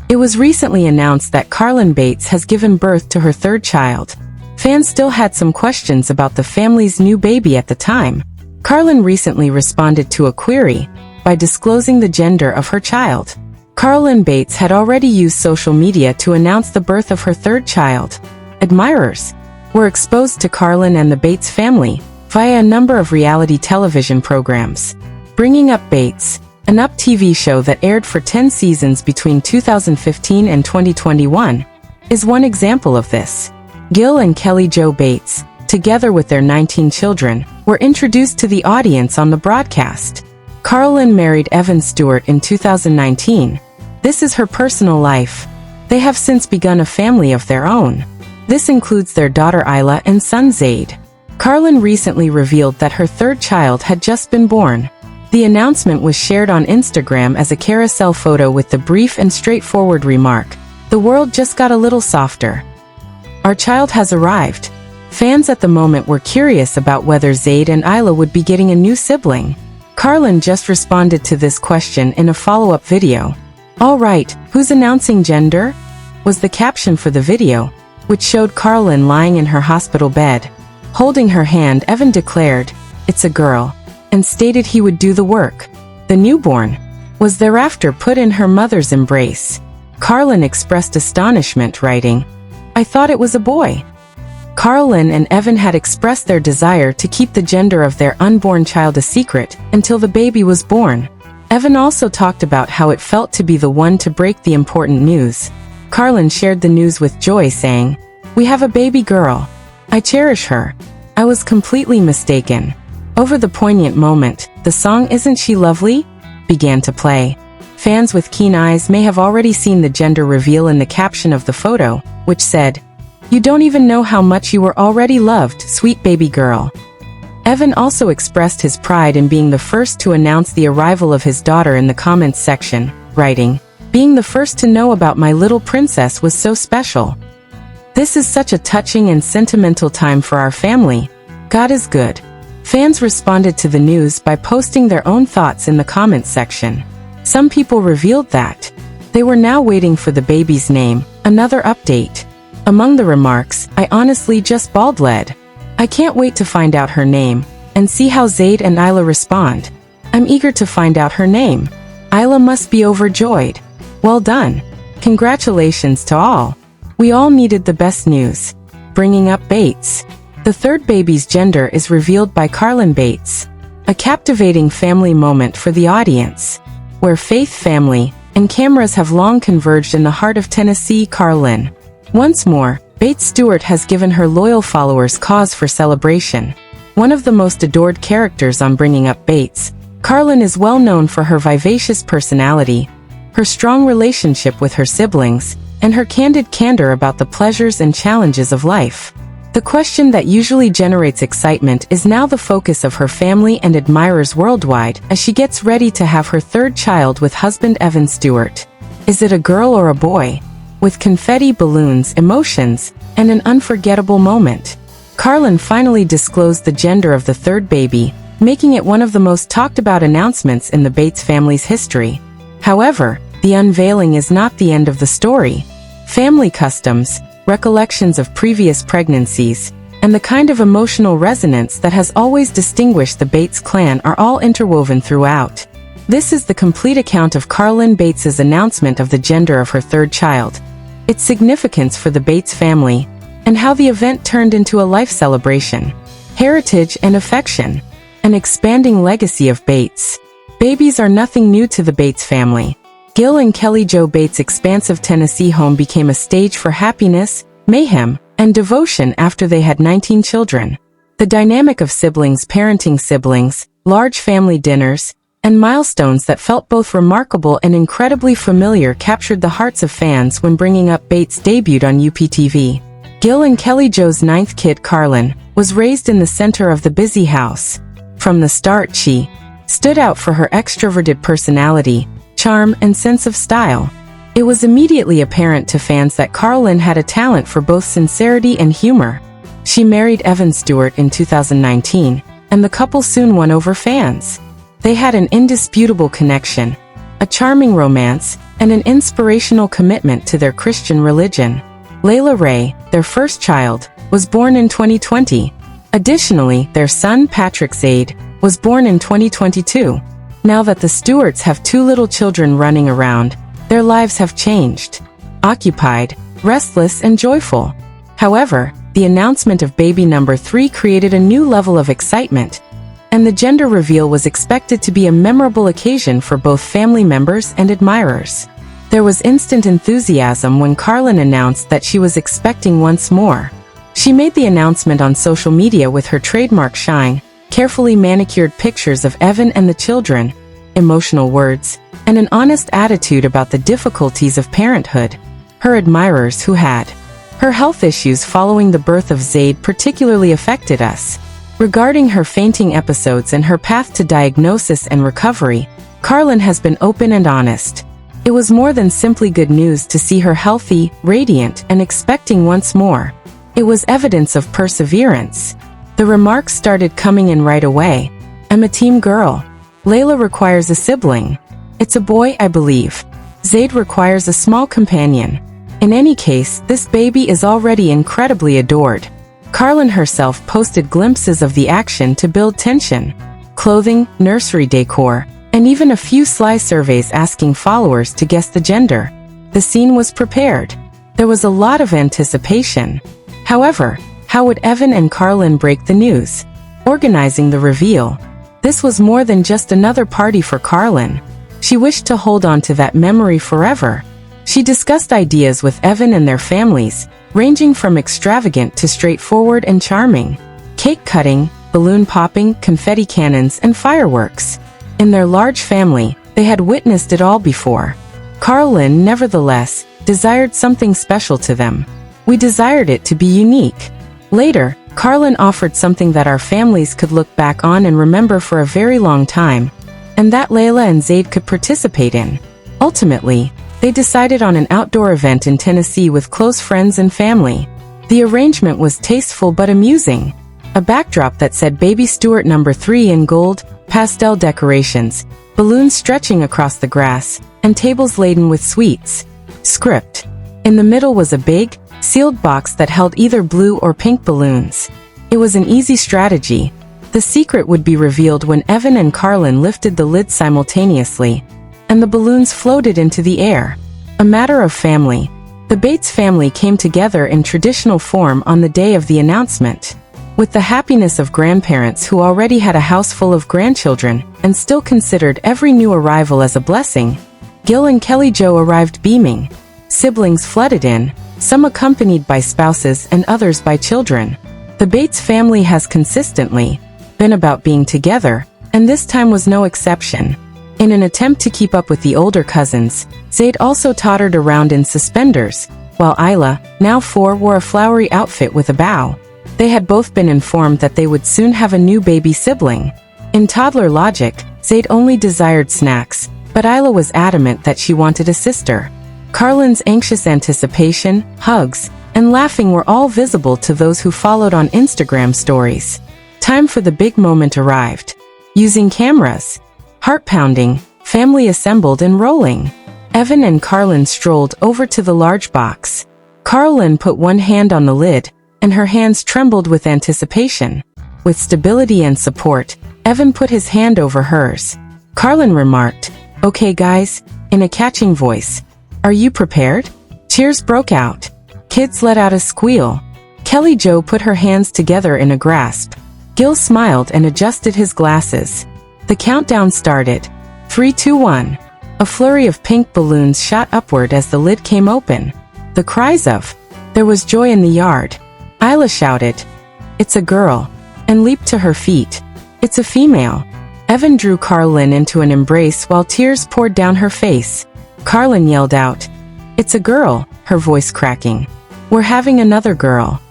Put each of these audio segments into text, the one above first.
It was recently announced that Carlin Bates has given birth to her third child. Fans still had some questions about the family's new baby at the time. Carlin recently responded to a query by disclosing the gender of her child. Carlin Bates had already used social media to announce the birth of her third child. Admirers were exposed to Carlin and the Bates family via a number of reality television programs. Bringing Up Bates, an UP TV show that aired for 10 seasons between 2015 and 2021, is one example of this. Gil and Kelly Jo Bates, together with their 19 children, were introduced to the audience on the broadcast. Carlin married Evan Stewart in 2019. This is her personal life. They have since begun a family of their own. This includes their daughter Isla and son Zaid. Carlin recently revealed that her third child had just been born. The announcement was shared on Instagram as a carousel photo with the brief and straightforward remark, "The world just got a little softer. Our child has arrived." Fans at the moment were curious about whether Zaid and Isla would be getting a new sibling. Carlin just responded to this question in a follow-up video. "All right, who's announcing gender?" was the caption for the video, which showed Carlin lying in her hospital bed. Holding her hand, Evan declared, "It's a girl," and stated he would do the work. The newborn was thereafter put in her mother's embrace. Carlin expressed astonishment, writing, "I thought it was a boy." Carlin and Evan had expressed their desire to keep the gender of their unborn child a secret until the baby was born. Evan also talked about how it felt to be the one to break the important news. Carlin shared the news with joy, saying, "We have a baby girl. I cherish her. I was completely mistaken." Over the poignant moment, the song "Isn't She Lovely?" began to play. Fans with keen eyes may have already seen the gender reveal in the caption of the photo, which said, "You don't even know how much you were already loved, sweet baby girl." Evan also expressed his pride in being the first to announce the arrival of his daughter in the comments section, writing, "Being the first to know about my little princess was so special. This is such a touching and sentimental time for our family. God is good." Fans responded to the news by posting their own thoughts in the comments section. Some people revealed that they were now waiting for the baby's name. Another update. Among the remarks, "I honestly just bald-led. I can't wait to find out her name and see how Zaid and Isla respond. I'm eager to find out her name. Isla must be overjoyed. Well done. Congratulations to all. We all needed the best news." Bringing Up Bates. The third baby's gender is revealed by Carlin Bates. A captivating family moment for the audience, where faith, family, and cameras have long converged in the heart of Tennessee. Carlin, once more, Bates Stewart has given her loyal followers cause for celebration. One of the most adored characters on Bringing Up Bates, Carlin is well known for her vivacious personality, her strong relationship with her siblings, and her candid candor about the pleasures and challenges of life. The question that usually generates excitement is now the focus of her family and admirers worldwide as she gets ready to have her third child with husband Evan Stewart. Is it a girl or a boy? With confetti, balloons, emotions, and an unforgettable moment, Carlin finally disclosed the gender of the third baby, making it one of the most talked about announcements in the Bates family's history. However, the unveiling is not the end of the story. Family customs, recollections of previous pregnancies, and the kind of emotional resonance that has always distinguished the Bates clan are all interwoven throughout. This is the complete account of Carlin Bates's announcement of the gender of her third child, its significance for the Bates family, and how the event turned into a life celebration, heritage and affection, an expanding legacy of Bates. Babies are nothing new to the Bates family. Gil and Kelly Jo Bates' expansive Tennessee home became a stage for happiness, mayhem, and devotion after they had 19 children. The dynamic of siblings parenting siblings, large family dinners, and milestones that felt both remarkable and incredibly familiar captured the hearts of fans when Bringing Up Bates debuted on UPTV. Gil and Kelly Jo's ninth kid, Carlin, was raised in the center of the busy house. From the start, she stood out for her extroverted personality, charm, and sense of style. It was immediately apparent to fans that Carlin had a talent for both sincerity and humor. She married Evan Stewart in 2019, and the couple soon won over fans. They had an indisputable connection, a charming romance, and an inspirational commitment to their Christian religion. Layla Ray, their first child, was born in 2020. Additionally, their son Patrick Zaid was born in 2022. Now that the Stewarts have two little children running around, their lives have changed. Occupied, restless, and joyful. However, the announcement of baby number 3 created a new level of excitement, and the gender reveal was expected to be a memorable occasion for both family members and admirers. There was instant enthusiasm when Carlin announced that she was expecting once more. She made the announcement on social media with her trademark shine, carefully manicured pictures of Evan and the children, emotional words, and an honest attitude about the difficulties of parenthood. Her admirers who had her health issues following the birth of Zaid particularly affected us. Regarding her fainting episodes and her path to diagnosis and recovery, Carlin has been open and honest. It was more than simply good news to see her healthy, radiant, and expecting once more. It was evidence of perseverance. The remarks started coming in right away. "I'm a team girl. Layla requires a sibling. It's a boy, I believe. Zaid requires a small companion. In any case, this baby is already incredibly adored." Carlin herself posted glimpses of the action to build tension. Clothing, nursery decor, and even a few sly surveys asking followers to guess the gender. The scene was prepared. There was a lot of anticipation. However, how would Evan and Carlin break the news? Organizing the reveal. This was more than just another party for Carlin. She wished to hold on to that memory forever. She discussed ideas with Evan and their families, ranging from extravagant to straightforward and charming. Cake cutting, balloon popping, confetti cannons, and fireworks. In their large family, they had witnessed it all before. Carlin, nevertheless, desired something special to them. "We desired it to be unique." Later, Carlin offered something that our families could look back on and remember for a very long time, and that Layla and Zaid could participate in. Ultimately, they decided on an outdoor event in Tennessee with close friends and family. The arrangement was tasteful but amusing. A backdrop that said Baby Stewart number 3 in gold, pastel decorations, balloons stretching across the grass, and tables laden with sweets. Script. In the middle was a big, sealed box that held either blue or pink balloons. It was an easy strategy. The secret would be revealed when Evan and Carlin lifted the lid simultaneously, and the balloons floated into the air. A matter of family. The Bates family came together in traditional form on the day of the announcement. With the happiness of grandparents who already had a house full of grandchildren and still considered every new arrival as a blessing, Gil and Kelly Jo arrived beaming. Siblings flooded in, some accompanied by spouses and others by children. The Bates family has consistently been about being together, and this time was no exception. In an attempt to keep up with the older cousins, Zaid also tottered around in suspenders, while Isla, now 4, wore a flowery outfit with a bow. They had both been informed that they would soon have a new baby sibling. In toddler logic, Zaid only desired snacks, but Isla was adamant that she wanted a sister. Carlin's anxious anticipation, hugs, and laughing were all visible to those who followed on Instagram stories. Time for the big moment arrived. Using cameras, heart-pounding, family assembled and rolling. Evan and Carlin strolled over to the large box. Carlin put one hand on the lid, and her hands trembled with anticipation. With stability and support, Evan put his hand over hers. Carlin remarked, "Okay guys," in a catching voice. "Are you prepared?" Cheers broke out. Kids let out a squeal. Kelly Jo put her hands together in a grasp. Gil smiled and adjusted his glasses. The countdown started. 3, 2, 1. A flurry of pink balloons shot upward as the lid came open. The cries of, "There was joy in the yard." Isla shouted, "It's a girl," and leaped to her feet. "It's a female." Evan drew Carlin into an embrace while tears poured down her face. Carlin yelled out, "It's a girl," her voice cracking. "We're having another girl."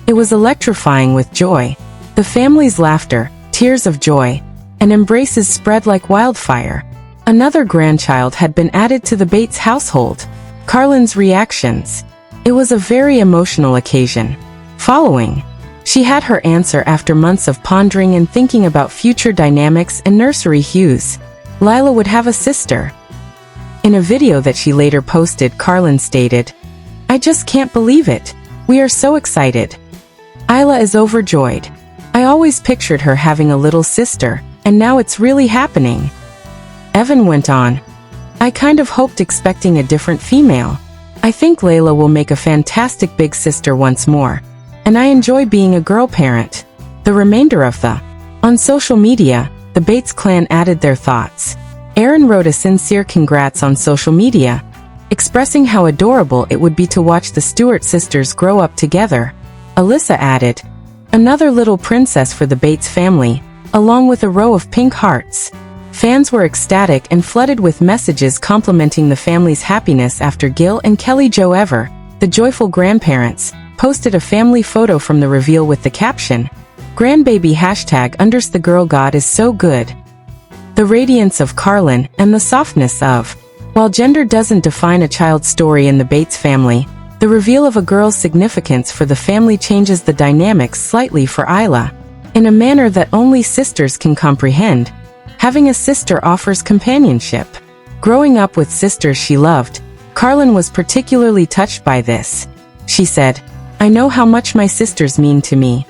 It was electrifying with joy. The family's laughter, tears of joy, and embraces spread like wildfire. Another grandchild had been added to the Bates household. Carlin's reactions. It was a very emotional occasion. Following, she had her answer after months of pondering and thinking about future dynamics and nursery hues. Lila would have a sister. In a video that she later posted, Carlin stated, "I just can't believe it. We are so excited. Isla is overjoyed. I always pictured her having a little sister, and now it's really happening." Evan went on, "I kind of hoped expecting a different female. I think Layla will make a fantastic big sister once more. And I enjoy being a girl parent." The remainder of the On social media, the Bates clan added their thoughts. Aaron wrote a sincere congrats on social media, expressing how adorable it would be to watch the Stewart sisters grow up together. Alyssa added, "Another little princess for the Bates family," along with a row of pink hearts. Fans were ecstatic and flooded with messages complimenting the family's happiness after Gil and Kelly Jo Ever, the joyful grandparents, posted a family photo from the reveal with the caption, "Grandbaby #_ the girl god is so good." The radiance of Carlin and the softness of, while gender doesn't define a child's story in the Bates family, the reveal of a girl's significance for the family changes the dynamics slightly for Isla, in a manner that only sisters can comprehend. Having a sister offers companionship. Growing up with sisters she loved, Carlin was particularly touched by this. She said, "I know how much my sisters mean to me.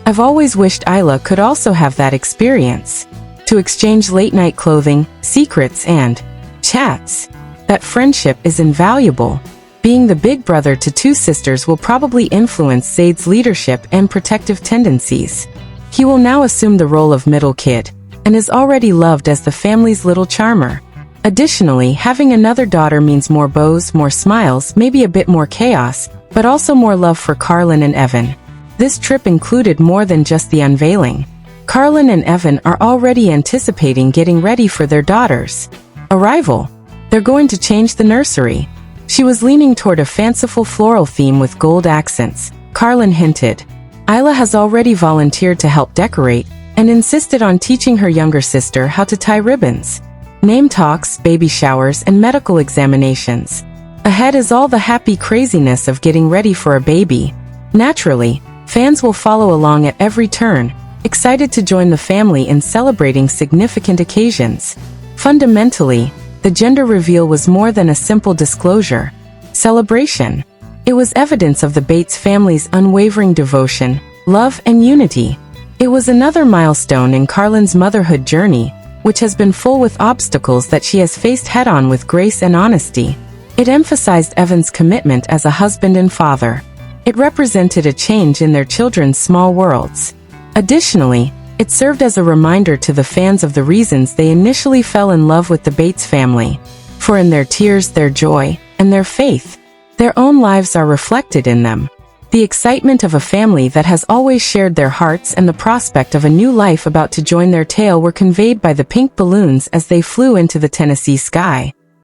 I've always wished Isla could also have that experience. To exchange late-night clothing, secrets and chats. That friendship is invaluable." Being the big brother to two sisters will probably influence Zayd's leadership and protective tendencies. He will now assume the role of middle kid, and is already loved as the family's little charmer. Additionally, having another daughter means more bows, more smiles, maybe a bit more chaos, but also more love for Carlin and Evan. This trip included more than just the unveiling. Carlin and Evan are already anticipating getting ready for their daughter's arrival. They're going to change the nursery. She was leaning toward a fanciful floral theme with gold accents, Carlin hinted. Isla has already volunteered to help decorate, and insisted on teaching her younger sister how to tie ribbons. Name talks, baby showers, and medical examinations. Ahead is all the happy craziness of getting ready for a baby. Naturally, fans will follow along at every turn, excited to join the family in celebrating significant occasions. Fundamentally, the gender reveal was more than a simple disclosure. Celebration. It was evidence of the Bates family's unwavering devotion, love, and unity. It was another milestone in Carlin's motherhood journey, which has been full with obstacles that she has faced head-on with grace and honesty. It emphasized Evan's commitment as a husband and father. It represented a change in their children's small worlds. Additionally, it served as a reminder to the fans of the reasons they initially fell in love with the Bates family. For in their tears, their joy, and their faith, their own lives are reflected in them. The excitement of a family that has always shared their hearts and the prospect of a new life about to join their tale were conveyed by the pink balloons as they flew into the Tennessee sky.